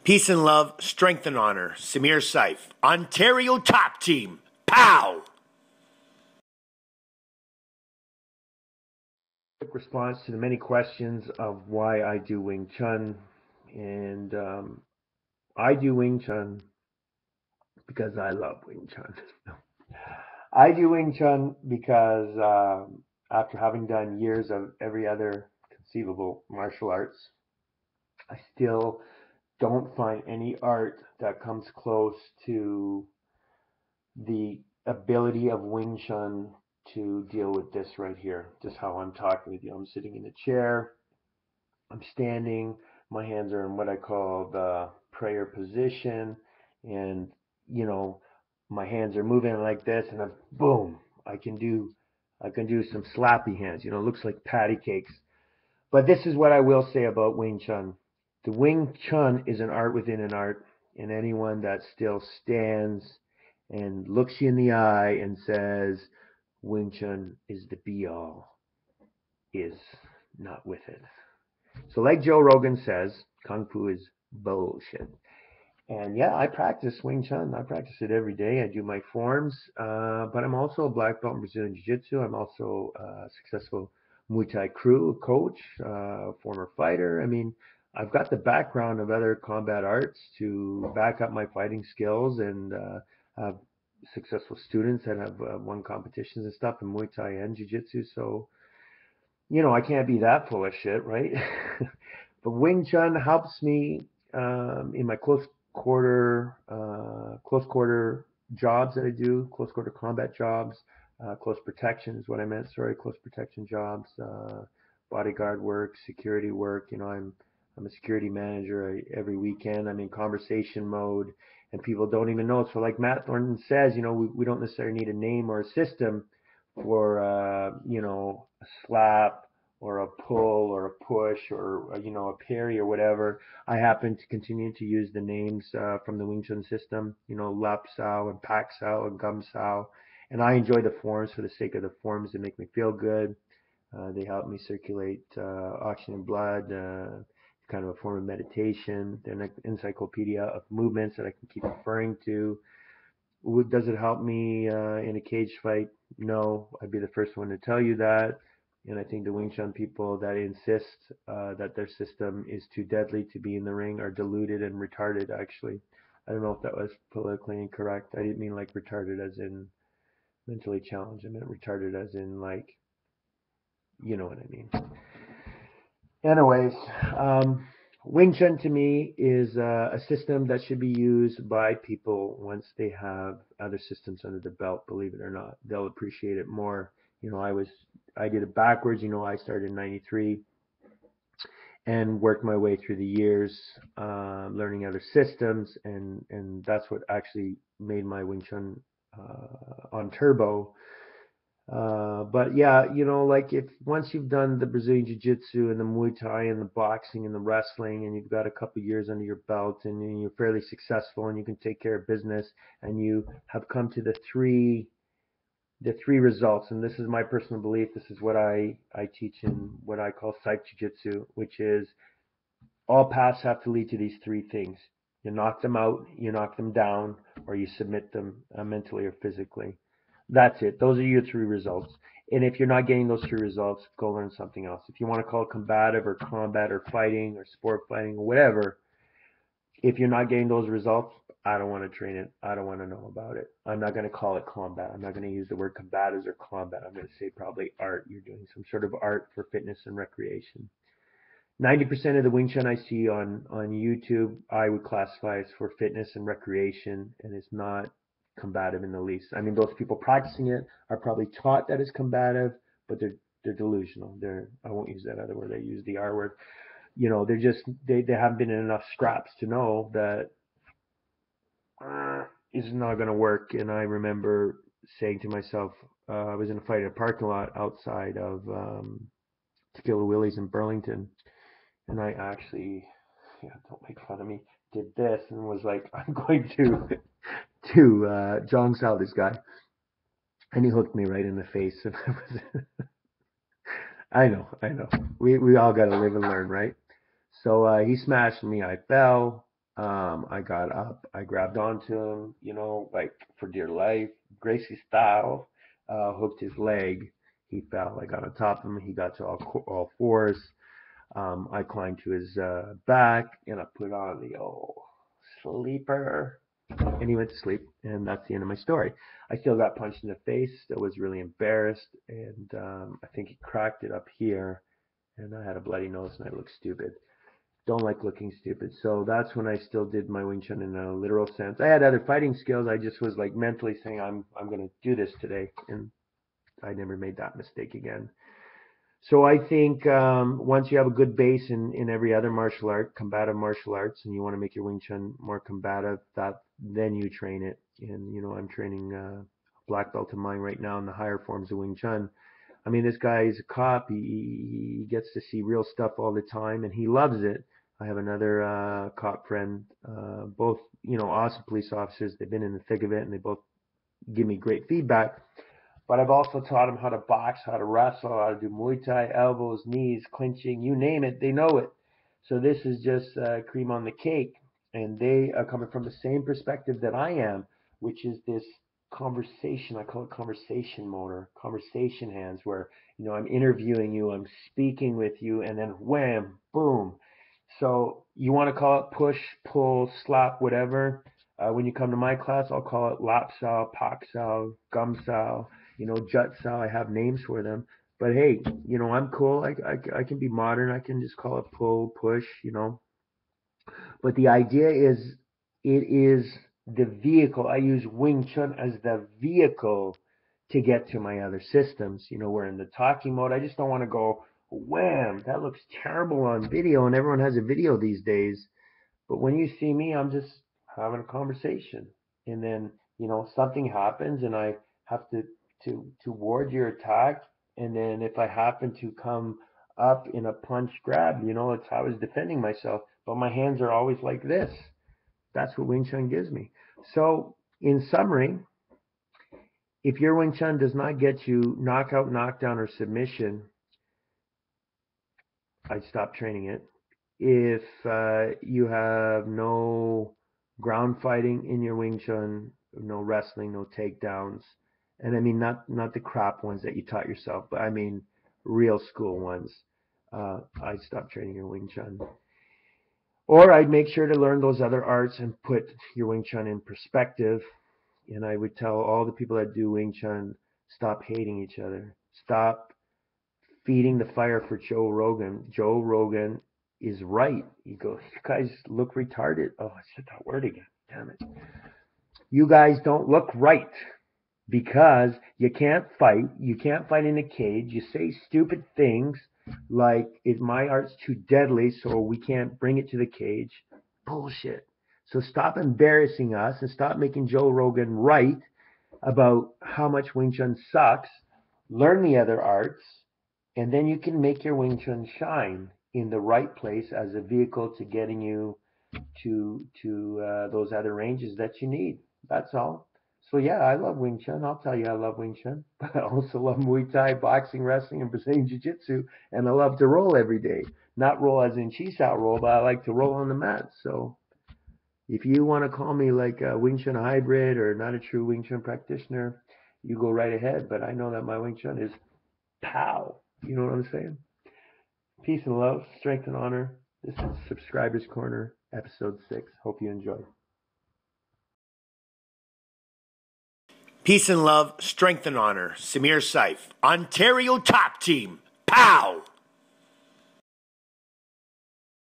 Peace and love, strength and honor. Samir Seif, Ontario Top Team. Pow! Quick response to the many questions of why I do Wing Chun. And I do Wing Chun because I love Wing Chun. I do Wing Chun because after having done years of every other conceivable martial arts, I still don't find any art that comes close to the ability of Wing Chun to deal with this right here. Just how I'm talking with you. I'm sitting in a chair, I'm standing, my hands are in what I call the prayer position, and my hands are moving like this, and boom, I can do some slappy hands. It looks like patty cakes. But this is what I will say about Wing Chun. The Wing Chun is an art within an art, and anyone that still stands and looks you in the eye and says Wing Chun is the be all is not with it. So like Joe Rogan says, Kung Fu is bullshit. And yeah, I practice Wing Chun. I practice it every day. I do my forms, but I'm also a black belt in Brazilian Jiu-Jitsu. I'm also a successful Muay Thai crew coach, former fighter. I mean, I've got the background of other combat arts to back up my fighting skills, and have successful students that have won competitions and stuff in Muay Thai and Jiu-Jitsu. So, I can't be that full of shit, right? But Wing Chun helps me in my close quarter jobs that I do, close quarter combat jobs, close protection is what I meant. Sorry, close protection jobs, bodyguard work, security work. I'm a security manager. Every weekend I'm in conversation mode, and people don't even know. So like Matt Thornton says, we don't necessarily need a name or a system for a slap or a pull or a push or a parry or whatever. I happen to continue to use the names from the Wing Chun system, Lap Sao and Pak Sao and Gum Sao, and I enjoy the forms for the sake of the forms. They make me feel good. They help me circulate oxygen in blood. Kind of a form of meditation. They're an encyclopedia of movements that I can keep referring to. Does it help me in a cage fight? No, I'd be the first one to tell you that. And I think the Wing Chun people that insist that their system is too deadly to be in the ring are deluded and retarded, actually. I don't know if that was politically incorrect. I didn't mean like retarded as in mentally challenged. I meant retarded as in like, you know what I mean. Anyways, Wing Chun to me is a system that should be used by people once they have other systems under the belt. Believe it or not, they'll appreciate it more. I did it backwards. I started in '93 and worked my way through the years, learning other systems, and that's what actually made my Wing Chun on turbo. But yeah, like if once you've done the Brazilian Jiu-Jitsu and the Muay Thai and the boxing and the wrestling, and you've got a couple years under your belt, and you're fairly successful and you can take care of business, and you have come to the three results, and this is my personal belief. This is what I teach in what I call Seif Jiu-Jitsu, which is all paths have to lead to these three things. You knock them out, you knock them down, or you submit them mentally or physically. That's it. Those are your three results. And if you're not getting those three results, go learn something else. If you want to call it combative or combat or fighting or sport fighting or whatever, if you're not getting those results, I don't want to train it. I don't want to know about it. I'm not going to call it combat. I'm not going to use the word combatives or combat. I'm going to say probably art. You're doing some sort of art for fitness and recreation. 90% of the Wing Chun I see on YouTube, I would classify as for fitness and recreation, and it's not combative in the least. I mean, those people practicing it are probably taught that it's combative, but they're delusional. I won't use that other word. I use the R word. They haven't been in enough scraps to know that it's not going to work. And I remember saying to myself, I was in a fight in a parking lot outside of Tequila Willie's in Burlington, and I actually, don't make fun of me, did this and was like, I'm going to Jong Sao this guy, and he hooked me right in the face. And I know, we all got to live and learn, right? So he smashed me. I fell. I got up, I grabbed onto him, like for dear life, Gracie style, hooked his leg. He fell. I got on top of him. He got to all fours. I climbed to his back and I put on the old sleeper, and he went to sleep. And that's the end of my story. I still got punched in the face. I was really embarrassed, and I think he cracked it up here, and I had a bloody nose and I looked stupid. Don't like looking stupid. So that's when I still did my Wing Chun in a literal sense. I had other fighting skills. I just was like mentally saying I'm going to do this today, and I never made that mistake again. So I think once you have a good base in every other martial art, combative martial arts, and you want to make your Wing Chun more combative, then you train it. And I'm training black belt of mine right now in the higher forms of Wing Chun. I mean, this guy is a cop. He gets to see real stuff all the time, and he loves it. I have another cop friend, both awesome police officers. They've been in the thick of it, and they both give me great feedback. But I've also taught them how to box, how to wrestle, how to do Muay Thai, elbows, knees, clinching, you name it, they know it. So this is just cream on the cake. And they are coming from the same perspective that I am, which is this conversation. I call it conversation motor, conversation hands, where, I'm interviewing you, I'm speaking with you, and then wham, boom. So you want to call it push, pull, slap, whatever. When you come to my class, I'll call it lap sao, pak sao, gum sao, jut sao. I have names for them. But hey, I'm cool. I can be modern. I can just call it pull, push. But the idea is, it is the vehicle. I use Wing Chun as the vehicle to get to my other systems. We're in the talking mode. I just don't want to go, wham, that looks terrible on video, and everyone has a video these days. But when you see me, I'm just having a conversation, and then something happens, and I have to ward your attack. And then if I happen to come up in a punch grab, it's how I was defending myself. But my hands are always like this. That's what Wing Chun gives me. So in summary, if your Wing Chun does not get you knockout, knockdown, or submission, I'd stop training it. If you have no ground fighting in your Wing Chun, no wrestling, no takedowns, and I mean not the crap ones that you taught yourself, but I mean real school ones, I'd stop training your Wing Chun. Or I'd make sure to learn those other arts and put your Wing Chun in perspective. And I would tell all the people that do Wing Chun, stop hating each other. Stop feeding the fire for Joe Rogan. Joe Rogan is right. You go, you guys look retarded. Oh, I said that word again. Damn it. You guys don't look right because you can't fight. You can't fight in a cage. You say stupid things like, my art's too deadly, so we can't bring it to the cage. Bullshit. So stop embarrassing us and stop making Joe Rogan right about how much Wing Chun sucks. Learn the other arts, and then you can make your Wing Chun shine in the right place as a vehicle to getting you to those other ranges that you need. That's all. So yeah, I love Wing Chun. I'll tell you, I love Wing Chun. But I also love Muay Thai, boxing, wrestling, and Brazilian Jiu-Jitsu. And I love to roll every day. Not roll as in cheese out roll, but I like to roll on the mat. So if you want to call me like a Wing Chun hybrid or not a true Wing Chun practitioner, you go right ahead. But I know that my Wing Chun is pow. You know what I'm saying? Peace and love, strength and honor. This is Subscribers Corner, episode 6. Hope you enjoy. Peace and love, strength and honor. Samir Seif, Ontario Top Team. Pow!